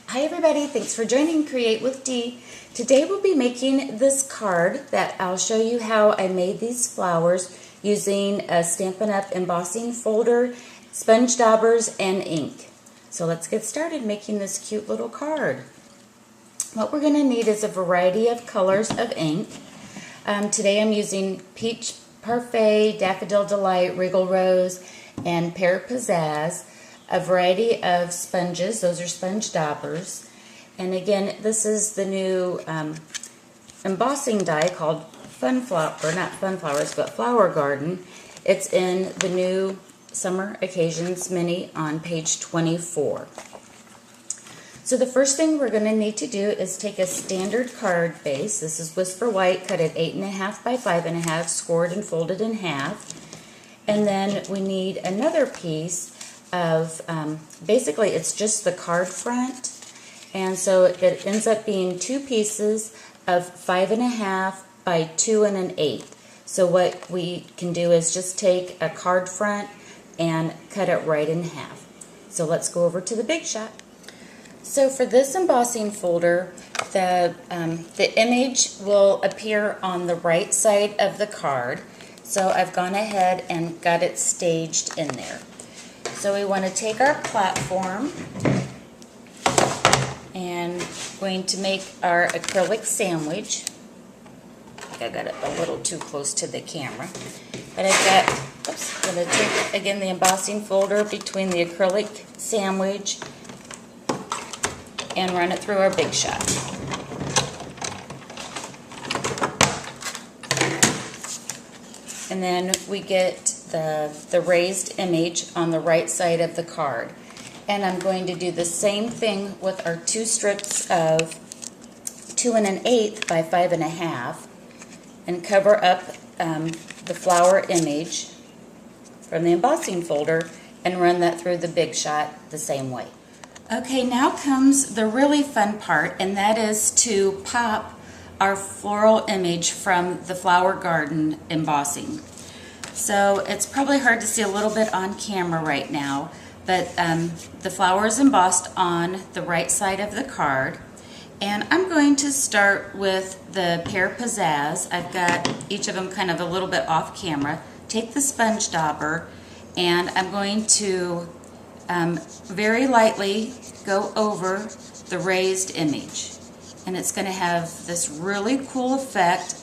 Hi everybody, thanks for joining Create with Dee. Today we'll be making this card that I'll show you how I made these flowers using a Stampin' Up! Embossing folder, sponge daubers, and ink. So let's get started making this cute little card. What we're going to need is a variety of colors of ink. Today I'm using Peach Parfait, Daffodil Delight, Regal Rose, and Pear Pizzazz. A variety of sponges, those are sponge daubers. And again, this is the new embossing die called Flower Garden. It's in the new Summer Occasions Mini on page 24. So the first thing we're going to need to do is take a standard card base. This is Whisper White, cut at 8.5 by 5.5, scored and folded in half. And then we need another piece of, basically it's just the card front, and so it ends up being two pieces of 5.5 by 2 1/8. So what we can do is just take a card front and cut it right in half. So let's go over to the big shot. So for this embossing folder, the image will appear on the right side of the card. So I've gone ahead and got it staged in there. So we want to take our platform and going to make our acrylic sandwich. I think I got it a little too close to the camera. But I've got, I'm going to take again the embossing folder between the acrylic sandwich and run it through our big shot. And then we get the raised image on the right side of the card. And I'm going to do the same thing with our two strips of 2 1/8 by 5.5 and cover up the flower image from the embossing folder and run that through the big shot the same way. Okay, now comes the really fun part, and that is to pop our floral image from the Flower Garden embossing. So it's probably hard to see a little bit on camera right now, but the flower is embossed on the right side of the card. And I'm going to start with the Pear Pizzazz. I've got each of them kind of a little bit off camera. Take the sponge dauber, and I'm going to very lightly go over the raised image. And it's going to have this really cool effect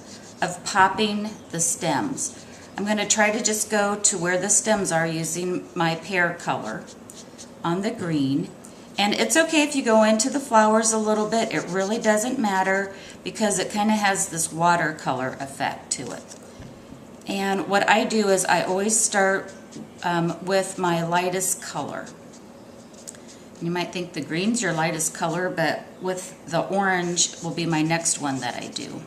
of popping the stems. I'm going to try to just go to where the stems are using my pear color on the green. And it's okay if you go into the flowers a little bit. It really doesn't matter because it kind of has this watercolor effect to it. And what I do is I always start with my lightest color. You might think the green's your lightest color, but with the orange will be my next one that I do.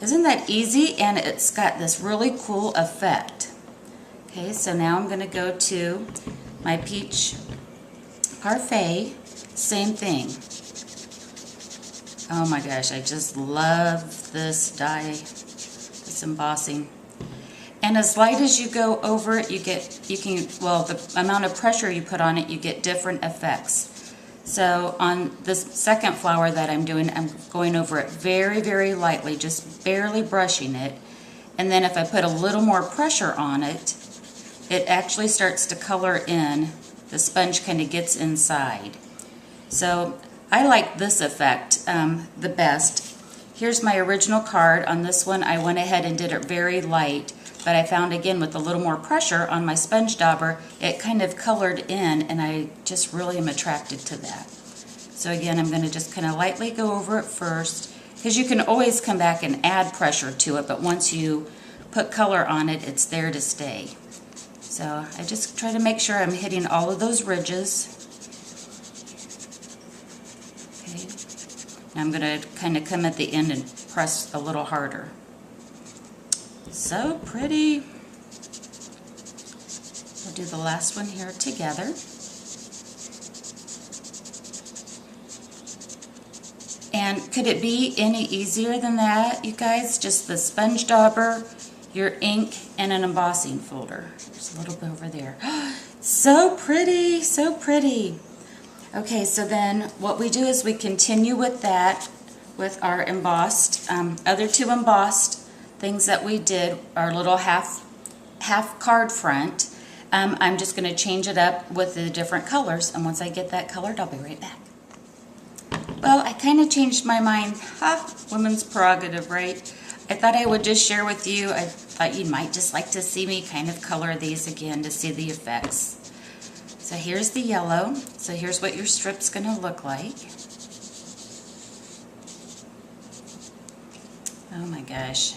Isn't that easy? And it's got this really cool effect. Okay, so now I'm going to go to my Peach Parfait. Same thing. Oh my gosh, I just love this die, this embossing. And as light as you go over it, the amount of pressure you put on it, you get different effects. So on this second flower that I'm doing, I'm going over it very, very lightly, just barely brushing it. And then if I put a little more pressure on it, it actually starts to color in. The sponge kind of gets inside. So I like this effect the best. Here's my original card. On this one, I went ahead and did it very light. But I found again with a little more pressure on my sponge dauber, it kind of colored in, and I just really am attracted to that. So again, I'm going to just kind of lightly go over it first, because you can always come back and add pressure to it, but once you put color on it, it's there to stay. So I just try to make sure I'm hitting all of those ridges. Okay. Now I'm going to kind of come at the end and press a little harder. So pretty. We'll do the last one here together. And could it be any easier than that, you guys? Just the sponge dauber, your ink, and an embossing folder. There's a little bit over there. So pretty, so pretty. Okay, so then what we do is we continue with that, with our embossed, other two embossed things that we did, our little half card front. I'm just going to change it up with the different colors, and once I get that colored, I'll be right back. Well, I kind of changed my mind. Women's prerogative, right? I thought I would just share with you. I thought you might just like to see me kind of color these again to see the effects. So here's the yellow. So here's what your strip's going to look like. Oh my gosh.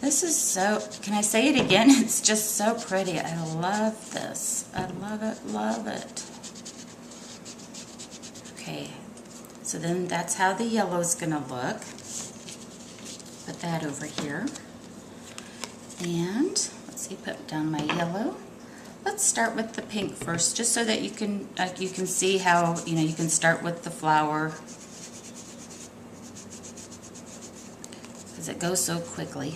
This is so, can I say it again? It's just so pretty. I love this. I love it, love it. Okay, so then that's how the yellow's going to look. Put that over here. And let's see, put down my yellow. Let's start with the pink first, just so that you can see how, you can start with the flower, because it goes so quickly.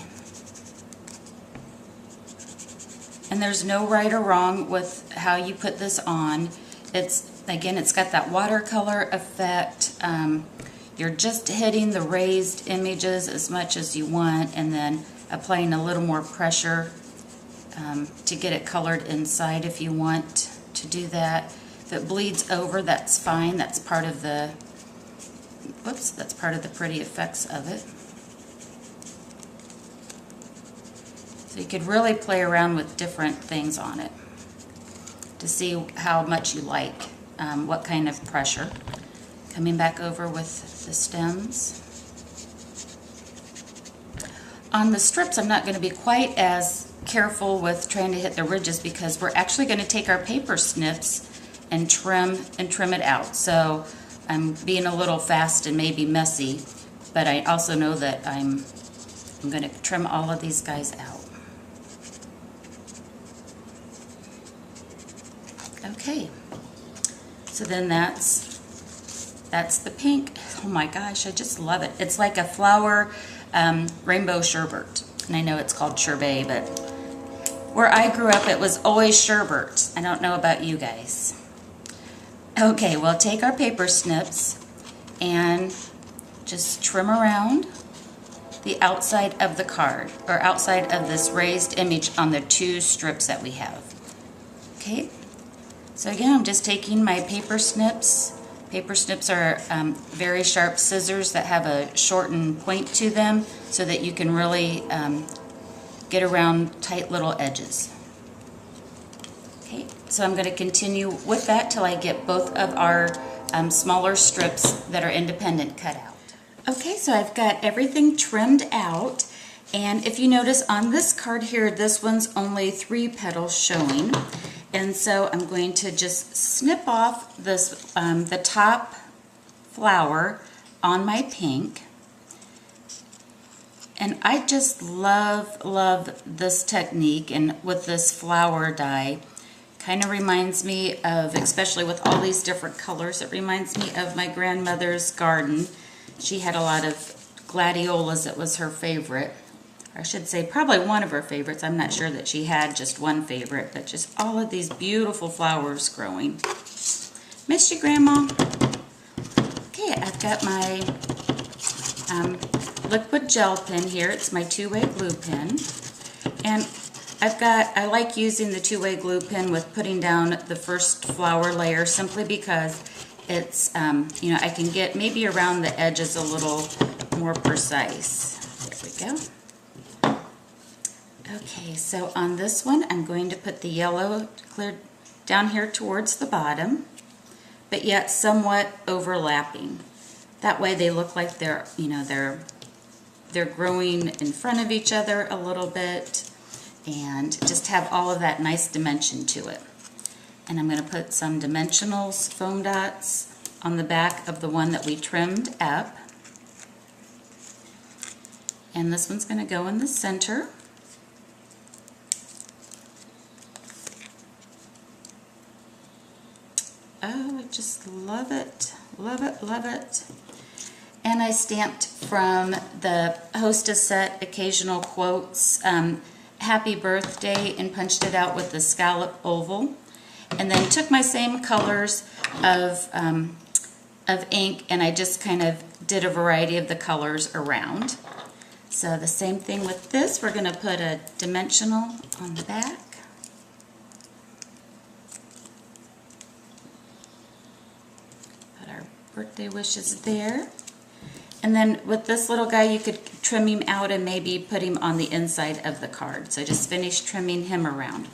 And there's no right or wrong with how you put this on. Again, it's got that watercolor effect. You're just hitting the raised images as much as you want, and then applying a little more pressure to get it colored inside if you want to do that. If it bleeds over, that's fine. That's part of the, that's part of the pretty effects of it. So you could really play around with different things on it to see how much you like, what kind of pressure. Coming back over with the stems. On the strips, I'm not going to be quite as careful with trying to hit the ridges, because we're actually going to take our paper snips and trim it out. So I'm being a little fast and maybe messy, but I also know that I'm going to trim all of these guys out. Okay, so then that's the pink. Oh my gosh, I just love it. It's like a flower rainbow sherbet. And I know it's called sherbet, but where I grew up, it was always sherbet. I don't know about you guys. Okay, we'll take our paper snips and just trim around the outside of the card, or outside of this raised image on the two strips that we have. Okay, so again, I'm just taking my paper snips. Paper snips are very sharp scissors that have a shortened point to them, so that you can really get around tight little edges. Okay, so I'm going to continue with that till I get both of our smaller strips that are independent cut out. Okay, so I've got everything trimmed out, and if you notice on this card here, this one's only 3 petals showing. And so I'm going to just snip off this, the top flower on my pink. And I just love this technique, and with this flower die. Kind of reminds me of, especially with all these different colors, it reminds me of my grandmother's garden. She had a lot of gladiolas. It was her favorite. I should say probably one of her favorites. I'm not sure that she had just one favorite, but just all of these beautiful flowers growing. Miss you, Grandma. Okay, I've got my liquid gel pen here. It's my two-way glue pen. And I like using the two-way glue pen with putting down the first flower layer, simply because it's, I can get maybe around the edges a little more precise. There we go. Okay, so on this one, I'm going to put the yellow clear down here towards the bottom, but yet somewhat overlapping. That way they look like they're growing in front of each other a little bit, and just have all of that nice dimension to it. And I'm going to put some dimensionals, foam dots, on the back of the one that we trimmed up. And this one's going to go in the center. Oh, I just love it, love it, love it. And I stamped from the Hostess set Occasional Quotes Happy Birthday, and punched it out with the scallop oval. And and then took my same colors of ink, and I just kind of did a variety of the colors around. So the same thing with this, we're going to put a dimensional on the back. Put our birthday wishes there. And then with this little guy, you could trim him out and maybe put him on the inside of the card. So I just finished trimming him around.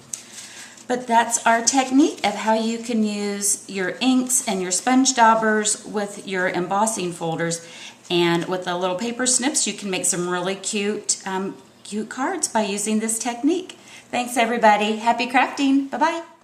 But that's our technique of how you can use your inks and your sponge daubers with your embossing folders. And with the little paper snips, you can make some really cute, cute cards by using this technique. Thanks everybody. Happy crafting. Bye-bye.